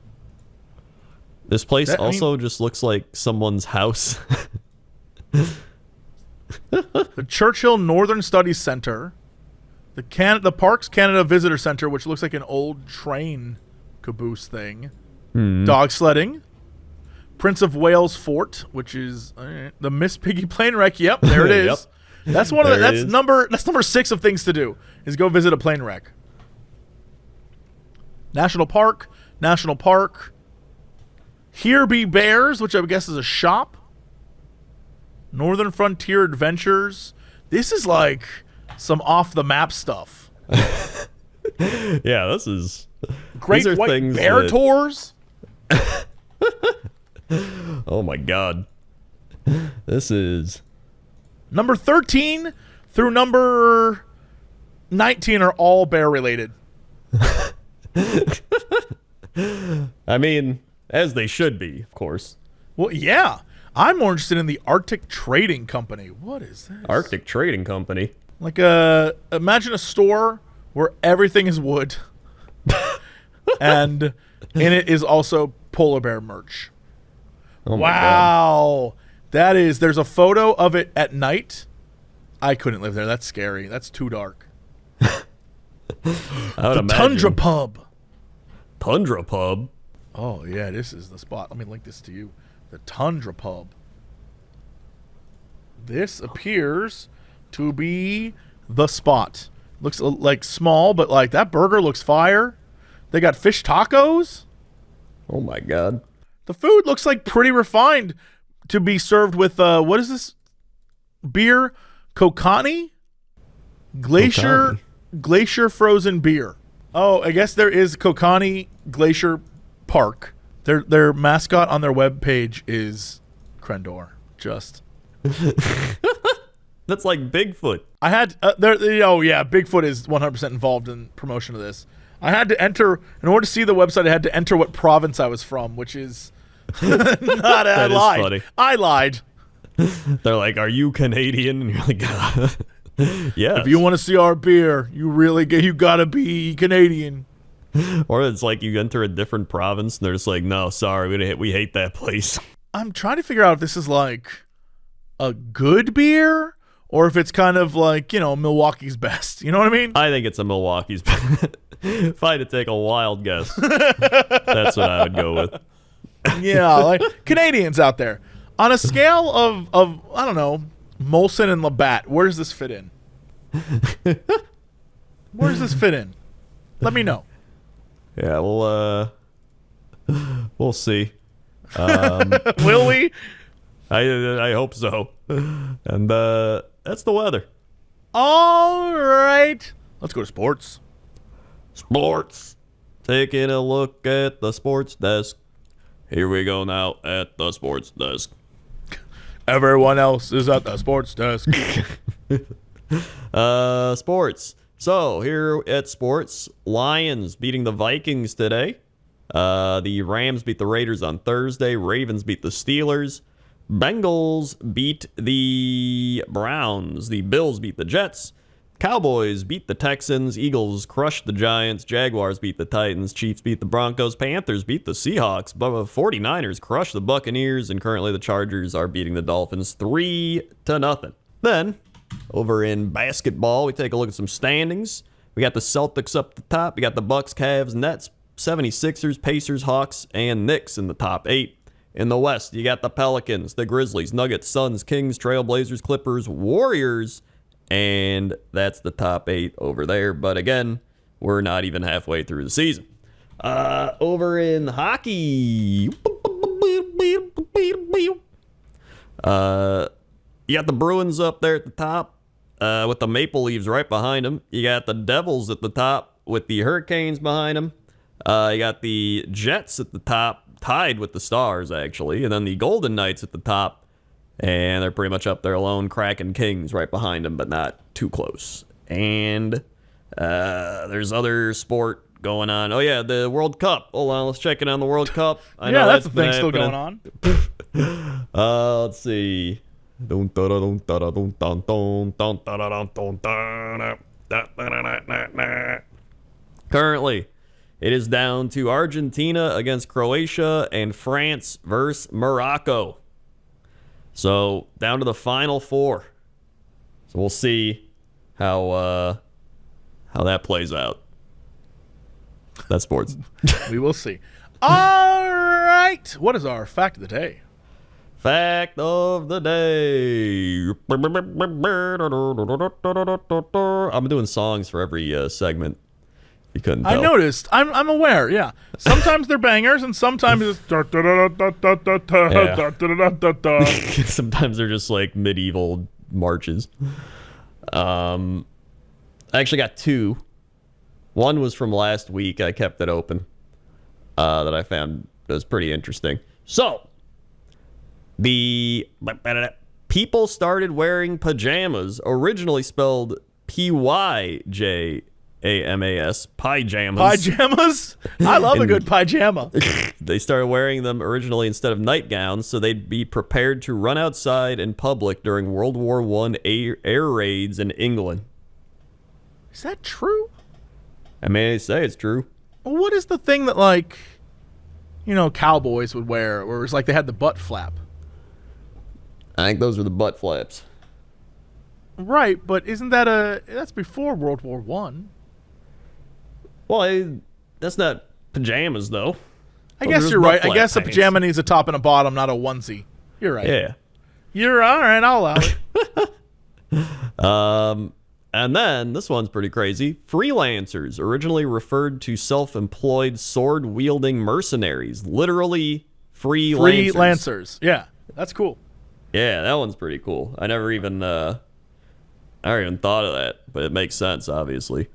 This place just looks like someone's house. the Churchill Northern Studies Center, the Parks Canada Visitor Center, which looks like an old train caboose thing, dog sledding, Prince of Wales Fort, which is the Miss Piggy plane wreck. Yep, there it is. Yep. That's one of the, that's number 6 of things to do is go visit a plane wreck. National Park. Here Be Bears, which I guess is a shop. Northern Frontier Adventures. This is like some off the map stuff. Yeah, this is Great White Bear Tours. Oh my god. This is Number 13 through number 19 are all bear related. I mean, as they should be, of course. Well, yeah. I'm more interested in the Arctic Trading Company. What is this? Arctic Trading Company. Like imagine a store where everything is wood. And in it is also polar bear merch. Oh my Wow. There's a photo of it at night. I couldn't live there. That's scary. That's too dark. I would imagine. Tundra Pub. Tundra Pub? Oh, yeah, this is the spot. Let me link this to you. The Tundra Pub. This appears to be the spot. Looks like small, but like that burger looks fire. They got fish tacos. Oh my god. The food looks like pretty refined to be served with, what is this beer? Kokani? Glacier frozen beer. Oh, I guess there is Kokani Glacier Park. Their mascot on their webpage is Crendor. Just. That's like Bigfoot. I had, Bigfoot is 100% involved in promotion of this. I had to enter, in order to see the website, I had to enter what province I was from, which is not, I lied. Funny. I lied. They're like, "Are you Canadian?" And you're like, "Yeah." If you want to see our beer, you gotta be Canadian. Or it's like you enter a different province and they're just like, "No, sorry, we hate that place." I'm trying to figure out if this is like a good beer or if it's kind of like, Milwaukee's best. You know what I mean? I think it's a Milwaukee's. If I had to take a wild guess, that's what I would go with. Yeah, like Canadians out there. On a scale of I don't know, Molson and Labatt, where does this fit in? Where does this fit in? Let me know. Yeah, we'll see. Will we? I hope so. And that's the weather. All right. Let's go to sports. Sports. Taking a look at the sports desk. Here we go now at the sports desk. Everyone else is at the sports desk. Sports. So here at sports, Lions beating the Vikings today. The Rams beat the Raiders on Thursday. Ravens beat the Steelers. Bengals beat the Browns. The Bills beat the Jets. Cowboys beat the Texans. Eagles crushed the Giants. Jaguars beat the Titans. Chiefs beat the Broncos. Panthers beat the Seahawks. 49ers crushed the Buccaneers. And currently the Chargers are beating the Dolphins 3-0. Then, over in basketball, we take a look at some standings. We got the Celtics up the top. We got the Bucks, Cavs, Nets, 76ers, Pacers, Hawks, and Knicks in the top 8. In the West, you got the Pelicans, the Grizzlies, Nuggets, Suns, Kings, Trailblazers, Clippers, Warriors, and that's the top 8 over there. But again, we're not even halfway through the season. Over in hockey, you got the Bruins up there at the top with the Maple Leafs right behind them. You got the Devils at the top with the Hurricanes behind them. You got the Jets at the top, tied with the Stars, actually. And then the Golden Knights at the top. And they're pretty much up there alone. Kraken, Kings right behind them, but not too close. And there's other sport going on. Oh, yeah, the World Cup. Hold on, let's check in on the World Cup. I know that's the thing still going on. Let's see. Currently, it is down to Argentina against Croatia and France versus Morocco. So, down to the final 4. So we'll see how that plays out. That's sports. We will see. All right. What is our fact of the day? Fact of the day. I'm doing songs for every segment. You couldn't tell. I noticed. I'm aware. Yeah. Sometimes they're bangers, and sometimes it's Sometimes they're just like medieval marches. I actually got two. One was from last week. I kept it open. That I found was pretty interesting. So, the people started wearing pajamas, originally spelled PY-JAMAS, PY-JAMAS. PY-JAMAS? I love a good pajama. They started wearing them originally instead of nightgowns, so they'd be prepared to run outside in public during World War I air raids in England. Is that true? I mean, they say it's true. What is the thing that, like, cowboys would wear, or it's like they had the butt flap? I think those were the butt flaps. Right, but isn't that's before World War One? Well, that's not pajamas, though. I guess you're right. I guess a pajama needs a top and a bottom, not a onesie. You're right. Yeah. You're all right. I'll allow it. And then, this one's pretty crazy. Freelancers, originally referred to self-employed sword-wielding mercenaries. Literally, freelancers. Freelancers. Yeah, that's cool. Yeah, that one's pretty cool. I never even thought of that, but it makes sense, obviously.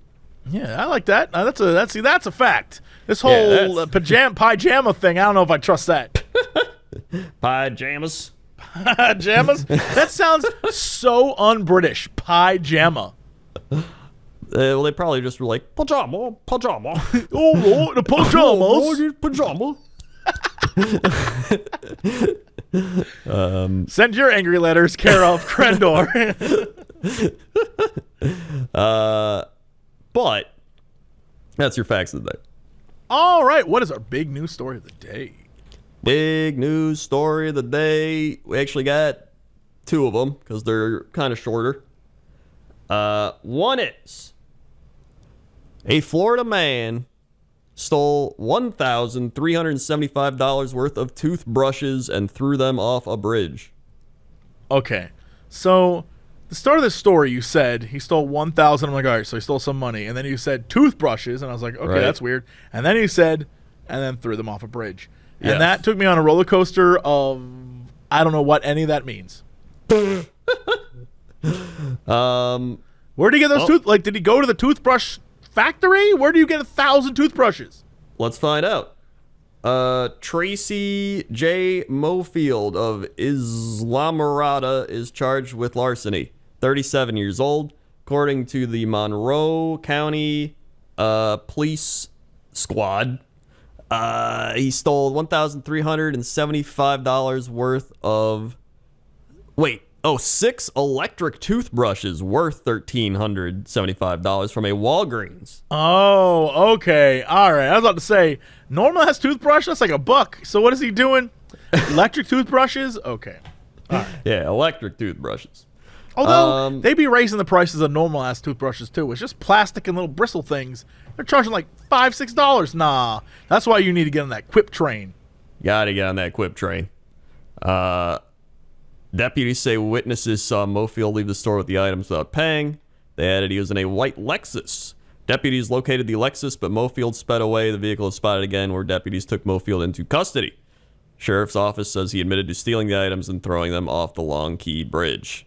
Yeah, I like that. That's a fact. This whole pajama thing, I don't know if I trust that. Pajamas. Pajamas? That sounds so un-British. Pajama. Well, they probably just were like, pajama. Oh, Lord, the pajamas. Pajama. Send your angry letters, care of Crendor. But that's your facts of the day. All right, what is our big news story of the day? Big news story of the day. We actually got two of them because they're kind of shorter. One is a Florida man stole $1,375 worth of toothbrushes and threw them off a bridge. Okay, so the start of this story, you said he stole 1,000. I'm like, all right, so he stole some money. And then you said toothbrushes, and I was like, okay, right. That's weird. And then he said, and then threw them off a bridge. Yes. And that took me on a roller coaster of, I don't know what any of that means. Where did he get those did he go to the toothbrush factory? Where do you get 1,000 toothbrushes? Let's find out. Tracy J. Mofield of Islamorada is charged with larceny. 37 years old. According to the Monroe County Police Squad, he stole $1,375 worth of... six electric toothbrushes worth $1,375 from a Walgreens. Oh, okay. All right. I was about to say, normal has toothbrush? That's like $1. So what is he doing? Electric toothbrushes? Okay. All right. Yeah, electric toothbrushes. Although, they be raising the prices of normal ass toothbrushes too. It's just plastic and little bristle things. They're charging like $5, $6. Nah. That's why you need to get on that Quip train. Gotta get on that Quip train. Deputies say witnesses saw Mofield leave the store with the items without paying. They added he was in a white Lexus. Deputies located the Lexus, but Mofield sped away. The vehicle is spotted again, where deputies took Mofield into custody. Sheriff's office says he admitted to stealing the items and throwing them off the Long Key Bridge.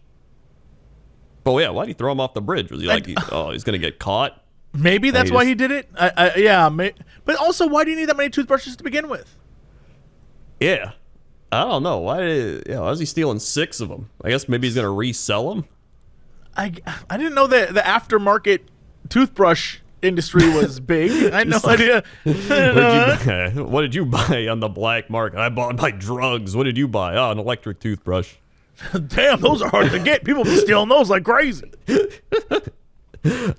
But yeah, why did he throw him off the bridge? Was he like, he's going to get caught? Maybe that's why he did it. Yeah, but also, why do you need that many toothbrushes to begin with? Yeah. I don't know. Why is he stealing 6 of them? I guess maybe he's going to resell them. I didn't know that the aftermarket toothbrush industry was big. I had no idea. What did you buy on the black market? I bought my drugs. What did you buy? Oh, an electric toothbrush. Damn, those are hard to get. People be stealing those like crazy.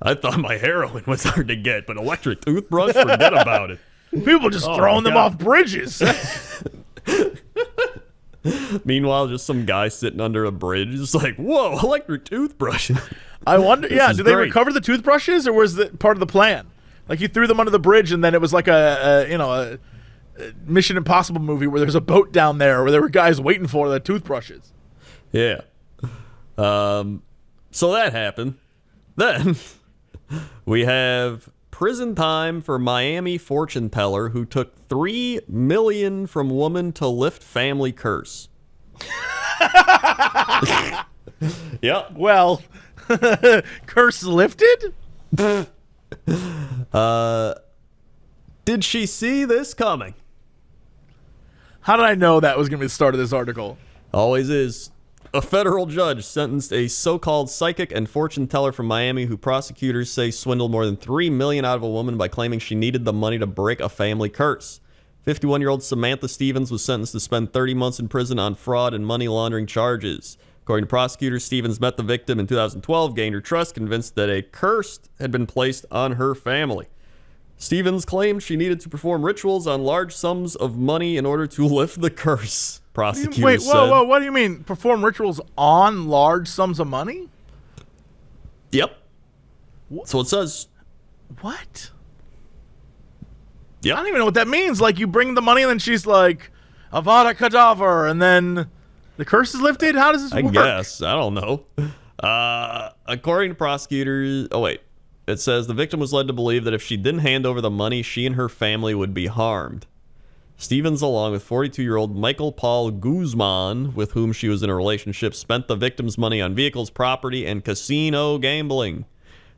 I thought my heroin was hard to get, but electric toothbrush, forget about it. People just throwing them off bridges. Meanwhile, just some guy sitting under a bridge is like, whoa, electric toothbrush. I wonder, yeah, is did they great. recover the toothbrushes, or was it part of the plan? Like, he threw them under the bridge, and then it was like a Mission Impossible movie where there's a boat down there where there were guys waiting for the toothbrushes. Yeah. So that happened. Then we have prison time for Miami fortune teller who took $3 million from woman to lift family curse. Yep. Well, curse lifted? Did she see this coming? How did I know that was going to be the start of this article? Always is. A federal judge sentenced a so-called psychic and fortune teller from Miami who prosecutors say swindled more than $3 million out of a woman by claiming she needed the money to break a family curse. 51-year-old Samantha Stevens was sentenced to spend 30 months in prison on fraud and money laundering charges. According to prosecutors, Stevens met the victim in 2012, gained her trust, convinced that a curse had been placed on her family. Stevens claimed she needed to perform rituals on large sums of money in order to lift the curse. Prosecutors Wait, said. whoa, what do you mean? Perform rituals on large sums of money? Yep. So it says. What? Yep. I don't even know what that means. Like, you bring the money and then she's like, Avada Kedavra, and then the curse is lifted? How does this work? I guess. I don't know. According to prosecutors. Oh, wait. It says the victim was led to believe that if she didn't hand over the money, she and her family would be harmed. Stevens, along with 42-year-old Michael Paul Guzman, with whom she was in a relationship, spent the victim's money on vehicles, property, and casino gambling.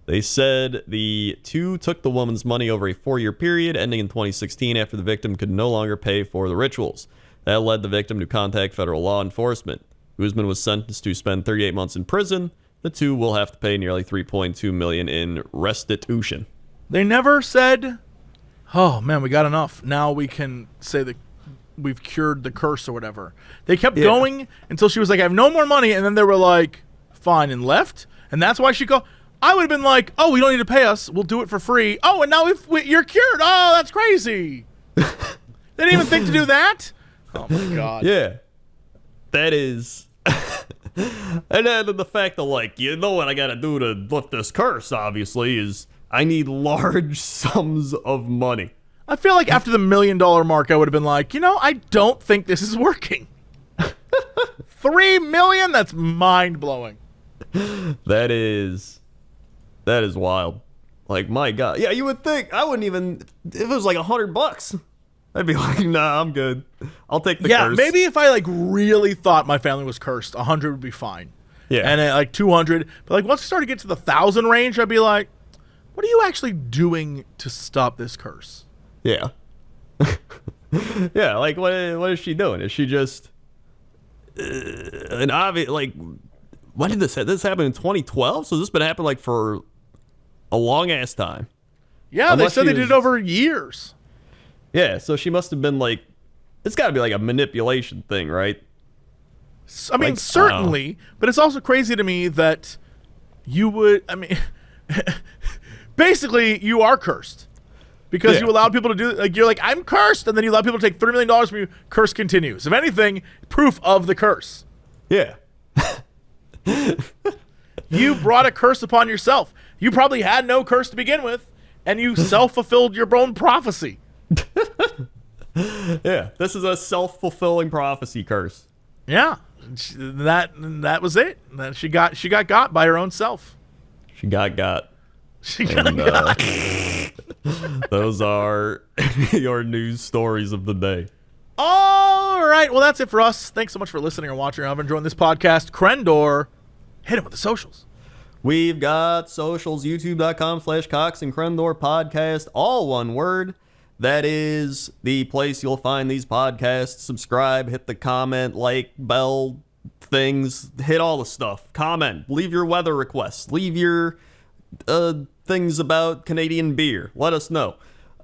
They said the two took the woman's money over a 4-year period, ending in 2016 after the victim could no longer pay for the rituals. That led the victim to contact federal law enforcement. Guzman was sentenced to spend 38 months in prison. The two will have to pay nearly $3.2 million in restitution. They never said, oh, man, we got enough. Now we can say that we've cured the curse or whatever. They kept going until she was like, I have no more money. And then they were like, fine, and left. And that's why she go. I would have been like, oh, we don't need to pay us. We'll do it for free. Oh, and now you're cured. Oh, that's crazy. They didn't even think to do that? Oh, my God. Yeah. That is... And then the fact that, like, you know what I gotta do to lift this curse, obviously, is I need large sums of money. I feel like after the $1 million mark, I would have been like, I don't think this is working. $3 million? That's mind-blowing. That is wild. Like, my God. Yeah, you would think, I wouldn't even, if it was like $100, I'd be like, nah, I'm good. I'll take the curse. Yeah, maybe if I, like, really thought my family was cursed, 100 would be fine. Yeah. And at, like, 200. But, like, once we started to get to the 1,000 range, I'd be like, what are you actually doing to stop this curse? Yeah. Yeah, like, what is she doing? Is she just an obvious, like, when did this happen? This happened in 2012? So this has been happening, like, for a long-ass time. Yeah, Unless they said she they did was- it over years. Yeah, so she must have been, like, it's got to be, like, a manipulation thing, right? I mean, Like, certainly, but it's also crazy to me that you would, basically, you are cursed. Because Yeah. you allowed people to do, like, you're like, I'm cursed, and then you allow people to take $3 million from you, curse continues. If anything, proof of the curse. Yeah. You brought a curse upon yourself. You probably had no curse to begin with, and you self-fulfilled your own prophecy. Yeah, this is a self-fulfilling prophecy curse. Yeah, that was it. That she got by her own self. She got. She got And, got. Those are your news stories of the day. All right, well, that's it for us. Thanks so much for listening or watching. I've enjoyed this podcast. Crendor, hit him with the socials. We've got socials, youtube.com/Cox and Crendor podcast, all one word. That is the place you'll find these podcasts. Subscribe, hit the comment, like, bell, things, hit all the stuff. Comment, leave your weather requests, leave your things about Canadian beer. Let us know.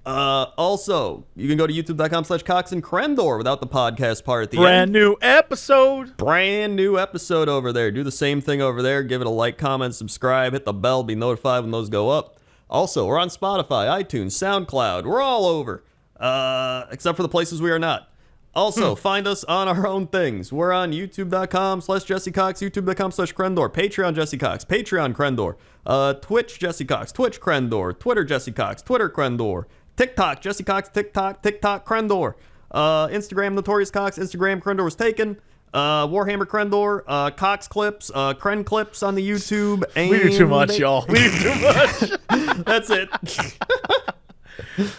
Also, you can go to youtube.com/Cox and Crendor without the podcast part at the end. Brand new episode. Brand new episode over there. Do the same thing over there. Give it a like, comment, subscribe, hit the bell, be notified when those go up. Also, we're on Spotify, iTunes, SoundCloud. We're all over, except for the places we are not. Also, find us on our own things. We're on youtube.com/Jesse Cox, youtube.com/Crendor, Patreon Jesse Cox, Patreon Crendor, Twitch Jesse Cox, Twitch Crendor, Twitter Jesse Cox, Twitter Crendor, TikTok Jesse Cox, TikTok Crendor, Instagram Notorious Cox, Instagram Crendor was taken, Warhammer Crendor, Cox Clips, Cren Clips on the YouTube. And We do too much, y'all. We do too much. That's it.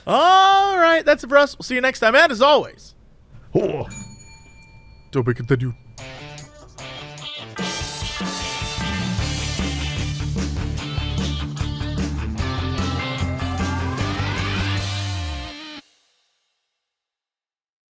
All right, that's it for us. We'll see you next time. And as always, to be continued.